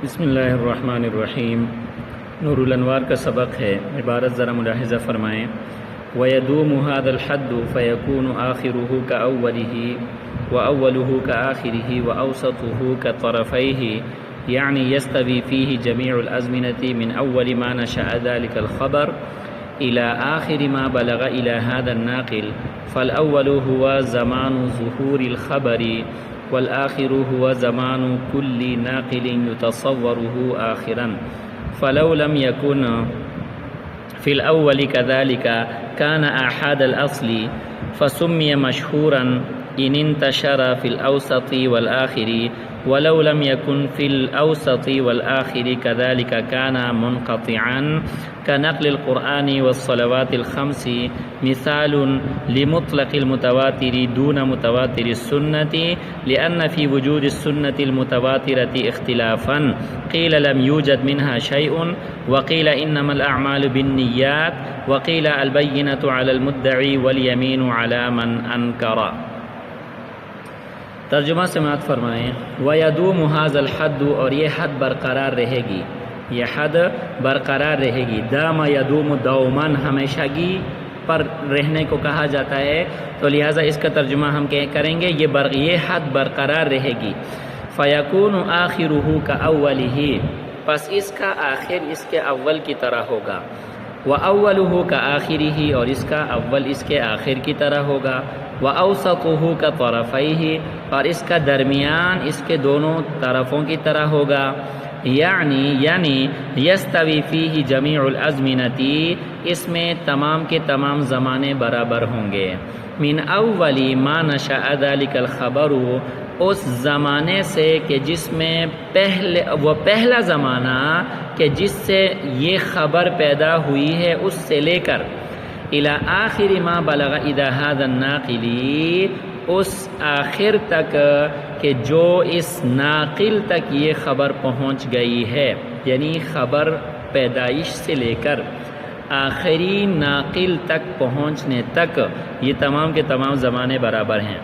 بسم اللہ الرحمن الرحیم۔ نور الانوار کا سبق ہے، عبارت ذرا ملاحظہ فرمائیں۔ وَيَدُومُ هَذَا الْحَدُّ فَيَكُونُ آخِرُهُ كَأَوَّلِهِ وَأَوَّلُهُ كَآخِرِهِ وَأَوْسَطُهُ كَطَرَفَيْهِ، يعني يستوي فيه جميع الأزمنة من أول ما نشأ ذلك الخبر إلى آخر ما بلغ إلى هذا الناقل، فالأول هو زمان ظهور الخبر والآخر هو زمان كل ناقل يتصوره آخرا، فلو لم يكن في الأول كذلك كان آحاد الأصل فسمي مشهورا إن انتشر في الأوسط والآخر، ولو لم يكن في الأوسط والآخر كذلك كان منقطعا كنقل القرآن والصلوات الخمس، مثال لمطلق المتواتر دون متواتر السنة، لأن في وجود السنة المتواترة اختلافا، قيل لم يوجد منها شيء، وقيل إنما الأعمال بالنيات، وقيل البينة على المدعي واليمين على من أنكر۔ ترجمہ سماعت فرمائیں۔ وَيَدُومُ هَذَا الْحَدُّ، اور یہ حد برقرار رہے گی، یہ حد برقرار رہے گی۔ دام یدوم دومن، ہمیشگی پر رہنے کو کہا جاتا ہے، تو لہٰذا اس کا ترجمہ ہم کریں گے یہ حد برقرار رہے گی۔ فَيَكُونُ آخِرُهُ كَأَوَّلِهِ، پس اس کا آخر اس کے اول کی طرح ہوگا۔ وَأَوَّلُهُ كَآخِرِهِ، اور اس کا اول اس کے آخر کی طرح ہوگا۔ وَأَوْسَطُهُ كَطَرَفَيْهِ، اور اس کا درمیان اس کے دونوں طرفوں کی طرح ہوگا۔ یعنی یستوی فیہ جمیع الازمنۃ، اس میں تمام کے تمام زمانے برابر ہوں گے۔ من اول ما نشأ ذلک الخبر، اس زمانے سے کہ جس میں وہ پہلا زمانہ کہ جس سے یہ خبر پیدا ہوئی ہے اس سے لے کر الی آخر ما بلغ الی ھذا الناقل، اس آخر تک کہ جو اس ناقل تک یہ خبر پہنچ گئی ہے، یعنی خبر پیدائش سے لے کر آخری ناقل تک پہنچنے تک یہ تمام کے تمام زمانے برابر ہیں۔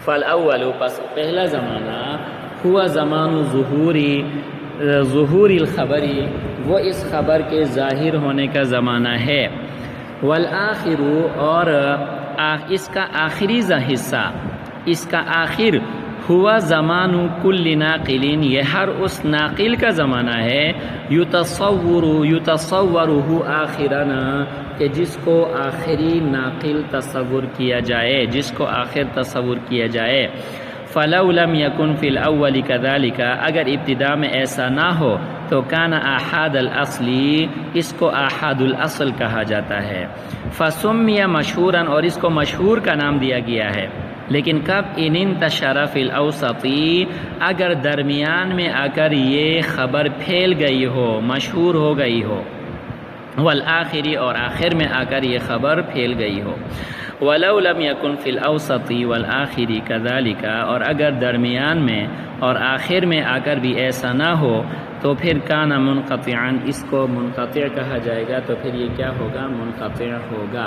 فالاول، پس پہلا زمانہ، ہوا زمان ظہور الخبر، وہ اس خبر کے ظاہر ہونے کا زمانہ ہے۔ والآخر، اور اس کا آخری حصہ، اس کا آخر، ہوا زمان کل ناقل، یہ ہر اس ناقل کا زمانہ ہے، یتصورہ آخراً، کہ جس کو آخری ناقل تصور کیا جائے، جس کو آخر تصور کیا جائے۔ فلو لم یکن فی الاول کذالک، اگر ابتدا میں ایسا نہ ہو تو کان آحاد الاصلی، اس کو آحاد الاصل کہا جاتا ہے۔ فسمی مشہوراً، اور اس کو مشہور کا نام دیا گیا ہے، لیکن کب؟ ان انتشر فی الاوسط، اگر درمیان میں آ کر یہ خبر پھیل گئی ہو، مشہور ہو گئی ہو، والآخری، اور آخر میں آ کر یہ خبر پھیل گئی ہو۔ ولو لم یکن فی الاوسط والآخر کذالک، اور اگر درمیان میں اور آخر میں آ کر بھی ایسا نہ ہو تو پھر کان منقطعا، اس کو منقطع کہا جائے گا، تو پھر یہ کیا ہوگا؟ منقطع ہوگا۔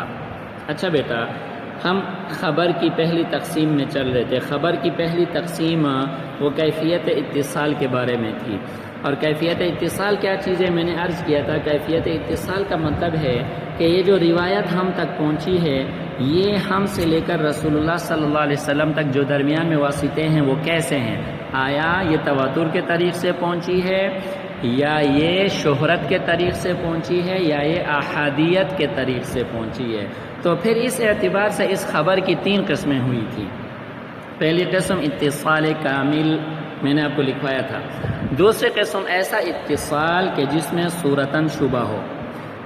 اچھا بیٹا، ہم خبر کی پہلی تقسیم میں چل رہے تھے۔ خبر کی پہلی تقسیم وہ کیفیت اتصال کے بارے میں تھی، اور کیفیت اتصال کیا چیز ہے؟ میں نے عرض کیا تھا کیفیت اتصال کا مطلب ہے کہ یہ جو روایت ہم تک پہنچی ہے، یہ ہم سے لے کر رسول اللہ صلی اللہ علیہ وسلم تک جو درمیان میں واسطے ہیں وہ کیسے ہیں؟ آیا یہ تواتر کے طریق سے پہنچی ہے، یا یہ شہرت کے طریق سے پہنچی ہے، یا یہ احادیت کے طریق سے پہنچی ہے؟ تو پھر اس اعتبار سے اس خبر کی تین قسمیں ہوئی تھی۔ پہلی قسم اتصال کامل، میں نے آپ کو لکھوایا تھا۔ دوسری قسم ایسا اتصال کہ جس میں صورتاً شبہ ہو۔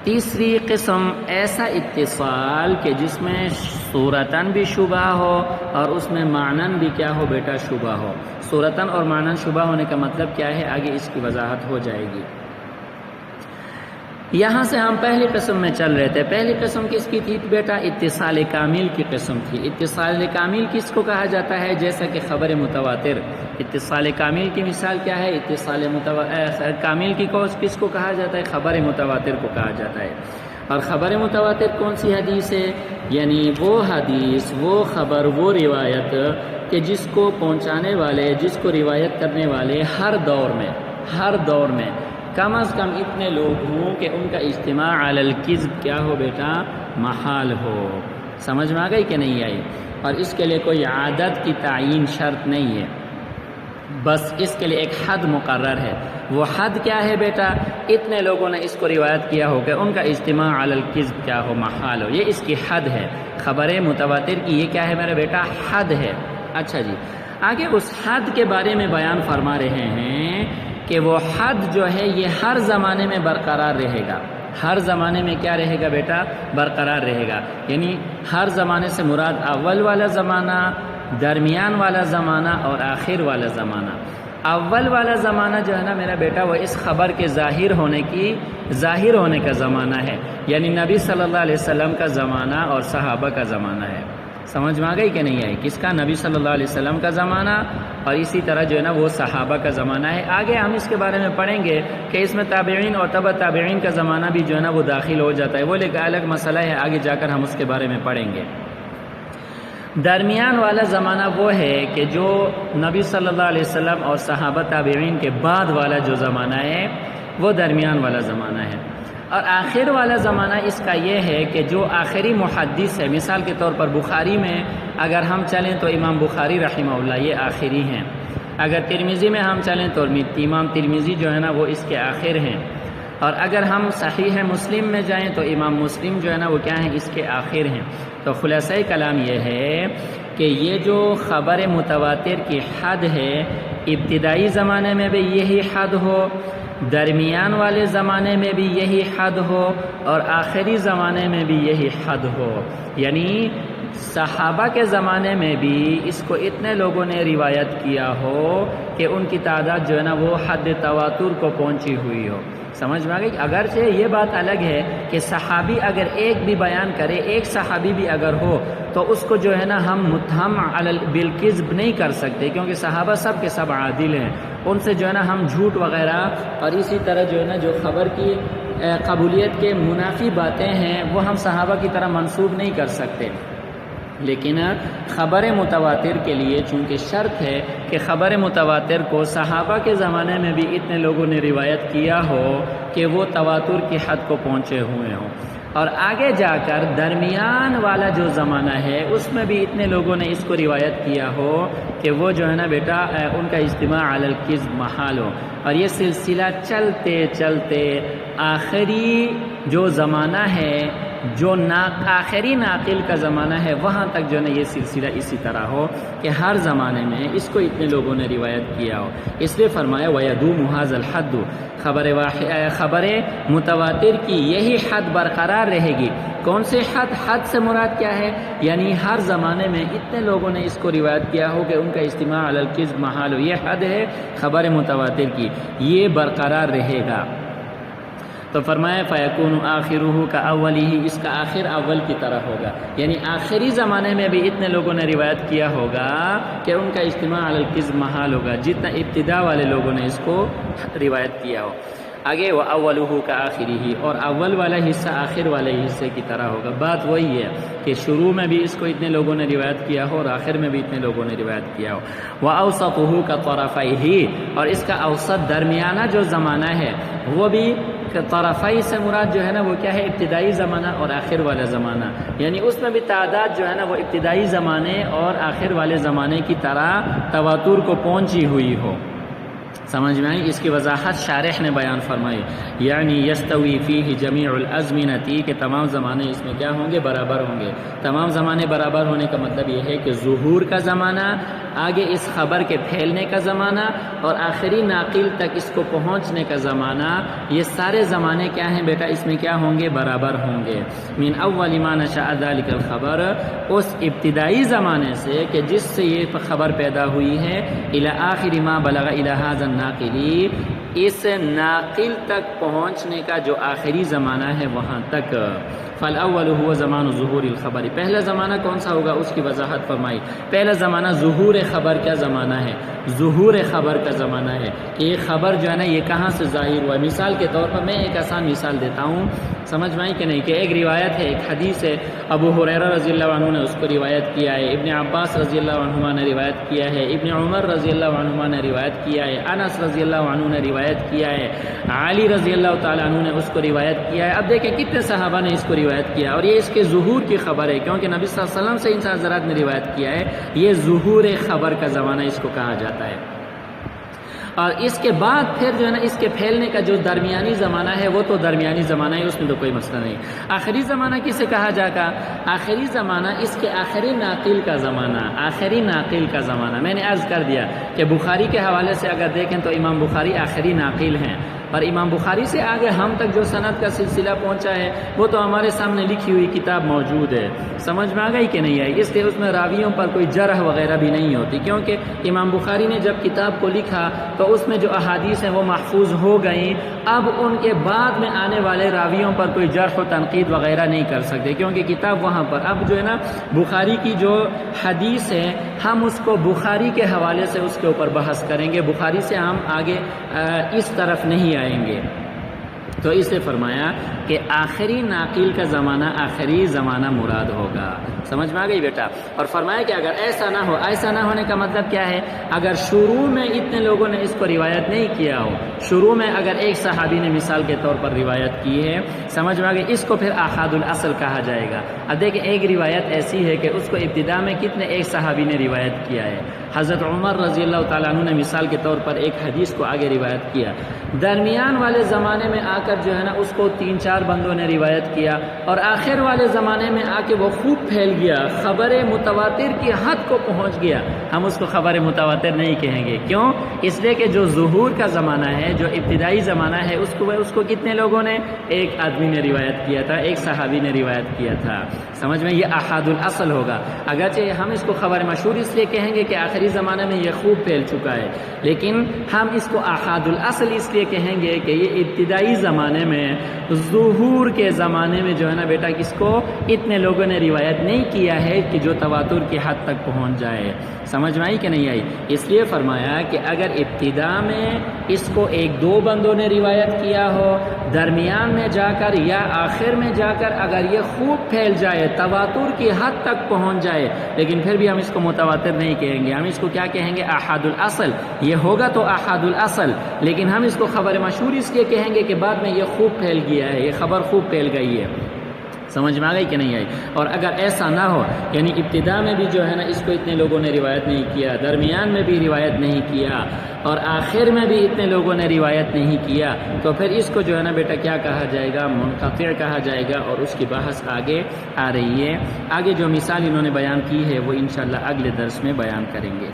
تیسری قسم ایسا اتصال کہ جس میں صورتاً بھی شبہ ہو اور اس میں معناً بھی کیا ہو بیٹا؟ شبہ ہو۔ صورتاً اور معناً شبہ ہونے کا مطلب کیا ہے؟ آگے اس کی وضاحت ہو جائے گی۔ یہاں سے ہم پہلی قسم میں چل رہے تھے۔ پہلی قسم کس کی تھی بیٹا؟ اتصال کامل کی قسم تھی۔ اتصال کامل کس کو کہا جاتا ہے؟ جیسا کہ خبر متواتر۔ اتصال کامل کی مثال کیا ہے؟ اتصال کامل کی کس کو کہا جاتا ہے؟ خبر متواتر کو کہا جاتا ہے۔ اور خبر متواتر کون سی حدیث ہے؟ یعنی وہ حدیث، وہ خبر، وہ روایت کہ جس کو پہنچانے والے، جس کو روایت کرنے والے ہر دور میں، ہر دور میں کم از کم اتنے لوگ ہوں کہ ان کا اجتماع علی الکذب کیا ہو بیٹا، محال ہو۔ سمجھ میں آ گئی کہ نہیں آئی؟ اور اس کے لیے کوئی عادت کی تعین شرط نہیں ہے، بس اس کے لیے ایک حد مقرر ہے۔ وہ حد کیا ہے بیٹا؟ اتنے لوگوں نے اس کو روایت کیا ہو کہ ان کا اجتماع علی الکذب کیا ہو، محال ہو، یہ اس کی حد ہے۔ خبر متواتر کی یہ کیا ہے میرا بیٹا؟ حد ہے۔ اچھا جی، آگے اس حد کے بارے میں بیان فرما رہے ہیں کہ وہ حد جو ہے یہ ہر زمانے میں برقرار رہے گا۔ ہر زمانے میں کیا رہے گا بیٹا؟ برقرار رہے گا، یعنی ہر زمانے سے مراد اول والا زمانہ، درمیان والا زمانہ اور آخر والا زمانہ۔ اول والا زمانہ جو ہے نا میرا بیٹا، وہ اس خبر کے ظاہر ہونے کا زمانہ ہے، یعنی نبی صلی اللہ علیہ وسلم کا زمانہ اور صحابہ کا زمانہ ہے۔ سمجھ میں آ گئی کہ نہیں آئی؟ کس کا؟ نبی صلی اللہ علیہ وسلم کا زمانہ، اور اسی طرح جو ہے نا وہ صحابہ کا زمانہ ہے۔ آگے ہم اس کے بارے میں پڑھیں گے کہ اس میں تابعین اور تبع تابعین کا زمانہ بھی جو ہے نا وہ داخل ہو جاتا ہے، وہ ایک الگ مسئلہ ہے، آگے جا کر ہم اس کے بارے میں پڑھیں گے۔ درمیان والا زمانہ وہ ہے کہ جو نبی صلی اللہ علیہ وسلم اور صحابہ تابعین کے بعد والا جو زمانہ ہے وہ درمیان والا زمانہ ہے۔ اور آخر والا زمانہ اس کا یہ ہے کہ جو آخری محدث ہے، مثال کے طور پر بخاری میں اگر ہم چلیں تو امام بخاری رحمہ اللہ یہ آخری ہیں۔ اگر ترمذی میں ہم چلیں تو امام ترمذی جو ہے نا وہ اس کے آخر ہیں۔ اور اگر ہم صحیح مسلم میں جائیں تو امام مسلم جو ہے نا وہ کیا ہیں؟ اس کے آخر ہیں۔ تو خلاصہ کلام یہ ہے کہ یہ جو خبر متواتر کی حد ہے، ابتدائی زمانے میں بھی یہی حد ہو، درمیان والے زمانے میں بھی یہی حد ہو، اور آخری زمانے میں بھی یہی حد ہو، یعنی صحابہ کے زمانے میں بھی اس کو اتنے لوگوں نے روایت کیا ہو کہ ان کی تعداد جو ہے نا وہ حد تواتر کو پہنچی ہوئی ہو۔ سمجھ میں آ گئی؟ اگرچہ یہ بات الگ ہے کہ صحابی اگر ایک بھی بیان کرے، ایک صحابی بھی اگر ہو، تو اس کو جو ہے نا ہم متہم بالکذب نہیں کر سکتے، کیونکہ صحابہ سب کے سب عادل ہیں، ان سے جو ہے نا ہم جھوٹ وغیرہ اور اسی طرح جو ہے نا جو خبر کی قبولیت کے منافی باتیں ہیں وہ ہم صحابہ کی طرح منسوب نہیں کر سکتے۔ لیکن خبر متواتر کے لیے چونکہ شرط ہے کہ خبر متواتر کو صحابہ کے زمانے میں بھی اتنے لوگوں نے روایت کیا ہو کہ وہ تواتر کی حد کو پہنچے ہوئے ہوں، اور آگے جا کر درمیان والا جو زمانہ ہے اس میں بھی اتنے لوگوں نے اس کو روایت کیا ہو کہ وہ جو ہے نا بیٹا ان کا اجتماع علی الکذب محال ہو۔ اور یہ سلسلہ چلتے چلتے آخری جو زمانہ ہے، جو آخری ناقل کا زمانہ ہے، وہاں تک جو ہے نا یہ سلسلہ اسی طرح ہو کہ ہر زمانے میں اس کو اتنے لوگوں نے روایت کیا ہو۔ اس لیے فرمایا وَيَدُومُ هَذَا الْحَدُّ، خبر متواتر کی یہی حد برقرار رہے گی۔ کون سے حد؟ حد سے مراد کیا ہے؟ یعنی ہر زمانے میں اتنے لوگوں نے اس کو روایت کیا ہو کہ ان کا اجتماع علی الکذب محال ہو، یہ حد ہے خبر متواتر کی، یہ برقرار رہے گا۔ تو فرمایا فیکون آخرہ کا اولی، اس کا آخر اول کی طرح ہوگا، یعنی آخری زمانے میں بھی اتنے لوگوں نے روایت کیا ہوگا کہ ان کا اجتماع علی الکذب محال ہوگا جتنا ابتدا والے لوگوں نے اس کو روایت کیا ہو۔ آگے وہ اولہ کا آخری ہی، اور اول والا حصہ آخر والے حصے کی طرح ہوگا۔ بات وہی ہے کہ شروع میں بھی اس کو اتنے لوگوں نے روایت کیا ہو اور آخر میں بھی اتنے لوگوں نے روایت کیا ہو۔ وہ اوسطہ کا طرفیہ، اور اس کا اوسط درمیانہ جو زمانہ ہے وہ بھی طرفی سے مراد جو ہے نا وہ کیا ہے؟ ابتدائی زمانہ اور آخر والا زمانہ، یعنی اس میں بھی تعداد جو ہے نا وہ ابتدائی زمانے اور آخر والے زمانے کی طرح تواتر کو پہنچی ہوئی ہو۔ سمجھ میں آئی؟ اس کی وضاحت شارح نے بیان فرمائی، یعنی یستوی فیہ جمیع الازمنتی، کہ تمام زمانے اس میں کیا ہوں گے؟ برابر ہوں گے۔ تمام زمانے برابر ہونے کا مطلب یہ ہے کہ ظہور کا زمانہ، آگے اس خبر کے پھیلنے کا زمانہ اور آخری ناقل تک اس کو پہنچنے کا زمانہ، یہ سارے زمانے کیا ہیں بیٹا؟ اس میں کیا ہوں گے؟ برابر ہوں گے۔ من اول ما نشأ ذلک الخبر، اس ابتدائی زمانے سے کہ جس سے یہ خبر پیدا ہوئی ہے، الی آخر ما بلغ الی ھذا الناقلی، اس ناقل تک پہنچنے کا جو آخری زمانہ ہے وہاں تک۔ فالاول هو زمان ظہور الخبر، پہلا زمانہ کون سا ہوگا؟ اس کی وضاحت فرمائی۔ پہلا زمانہ ظہور خبر کا زمانہ ہے، ظہور خبر کا زمانہ ہے کہ یہ خبر جو ہے نا یہ کہاں سے ظاہر ہوا ہے۔ مثال کے طور پر میں ایک آسان مثال دیتا ہوں، سمجھ میں آئی کہ نہیں؟ کہ ایک روایت ہے، ایک حدیث ہے، ابو ہریرہ رضی اللہ عنہ نے اس کو روایت کیا ہے، ابن عباس رضی اللہ عنہما نے روایت کیا ہے، ابن عمر رضی اللہ عنہما نے روایت کیا ہے، انس رضی اللہ عنہ نے روایت کیا ہے، علی رضی اللہ تعالیٰ عنہ نے اس کو روایت کیا ہے۔ اب دیکھیں کتنے صحابہ نے اس کو روایت کیا، اور یہ اس کے ظہور کی خبر ہے، کیونکہ نبی صلی اللہ علیہ وسلم سے ان حضرات نے روایت کیا ہے۔ یہ ظہور خبر کا زمانہ اس کو کہا جاتا ہے۔ اور اس کے بعد پھر جو ہے نا اس کے پھیلنے کا جو درمیانی زمانہ ہے وہ تو درمیانی زمانہ ہے، اس میں تو کوئی مسئلہ نہیں۔ آخری زمانہ کسے کہا جائے گا؟ آخری زمانہ اس کے آخری ناقل کا زمانہ، آخری ناقل کا زمانہ۔ میں نے عرض کر دیا کہ بخاری کے حوالے سے اگر دیکھیں تو امام بخاری آخری ناقل ہیں، اور امام بخاری سے آگے ہم تک جو سند کا سلسلہ پہنچا ہے وہ تو ہمارے سامنے لکھی ہوئی کتاب موجود ہے۔ سمجھ میں آ گئی کہ نہیں آئی؟ اس لیے اس میں راویوں پر کوئی جرح وغیرہ بھی نہیں ہوتی، کیونکہ امام بخاری نے جب کتاب کو لکھا تو اس میں جو احادیث ہیں وہ محفوظ ہو گئیں۔ اب ان کے بعد میں آنے والے راویوں پر کوئی جرح و تنقید وغیرہ نہیں کر سکتے، کیونکہ کتاب وہاں پر اب جو ہے نا بخاری کی جو حدیث ہے ہم اس کو بخاری کے حوالے سے اس کے اوپر بحث کریں گے، بخاری سے ہم آگے اس طرف نہیں آئیں گے۔ تو اس سے فرمایا کہ آخری ناقل کا زمانہ آخری زمانہ مراد ہوگا۔ سمجھ میں آ گئی بیٹا؟ اور فرمایا کہ اگر ایسا نہ ہو، ایسا نہ ہونے کا مطلب کیا ہے؟ اگر شروع میں اتنے لوگوں نے اس کو روایت نہیں کیا ہو، شروع میں اگر ایک صحابی نے مثال کے طور پر روایت کی ہے، سمجھ میں آ گئی، اس کو پھر احاد الاصل کہا جائے گا۔ اب دیکھیں ایک روایت ایسی ہے کہ اس کو ابتدا میں کتنے ایک صحابی نے روایت کیا ہے، حضرت عمر رضی اللہ تعالیٰ عنہ نے مثال کے طور پر ایک حدیث کو آگے روایت کیا، درمیان والے زمانے میں آ کر جو ہے نا اس کو 3-4 بندوں نے روایت کیا، اور آخر والے زمانے میں آ کے وہ خوب پھیل گیا، خبر متواتر کی حد کو پہنچ گیا۔ ہم اس کو خبر متواتر نہیں کہیں گے، کیوں؟ اس لیے کہ جو ظہور کا زمانہ ہے، جو ابتدائی زمانہ ہے، اس کو کتنے لوگوں نے؟ ایک آدمی نے روایت کیا تھا، ایک صحابی نے روایت کیا تھا۔ سمجھ میں؟ یہ احاد الاصل ہوگا، اگرچہ ہم اس کو خبر مشہور اس لیے کہیں گے کہ آخری زمانے میں یہ خوب پھیل چکا ہے، لیکن ہم اس کو احاد الاصل اس لیے کہیں گے کہ یہ ابتدائی زمانے میں، ظہور کے زمانے میں جو ہے نا بیٹا کس کو اتنے لوگوں نے روایت نہیں کیا ہے کہ جو تواتر کی حد تک پہنچ جائے۔ سمجھ میں آئی کہ نہیں آئی؟ اس لیے فرمایا کہ اگر ابتدا میں اس کو 1-2 بندوں نے روایت کیا ہو، درمیان میں جا کر یا آخر میں جا کر اگر یہ خوب پھیل جائے، تواتر کی حد تک پہنچ جائے، لیکن پھر بھی ہم اس کو متواتر نہیں کہیں گے، ہم اس کو کیا کہیں گے؟ احاد الاصل۔ یہ ہوگا تو احاد الاصل، لیکن ہم اس کو خبر مشہور اس لیے کہیں گے کہ بعد میں یہ خوب پھیل گیا ہے، یہ خبر خوب پھیل گئی ہے۔ سمجھ میں آ گئی کہ نہیں آئی؟ اور اگر ایسا نہ ہو، یعنی ابتدا میں بھی جو ہے نا اس کو اتنے لوگوں نے روایت نہیں کیا، درمیان میں بھی روایت نہیں کیا، اور آخر میں بھی اتنے لوگوں نے روایت نہیں کیا، تو پھر اس کو جو ہے نا بیٹا کیا کہا جائے گا؟ منقطع کہا جائے گا، اور اس کی بحث آگے آ رہی ہے۔ آگے جو مثال انہوں نے بیان کی ہے وہ انشاءاللہ اگلے درس میں بیان کریں گے۔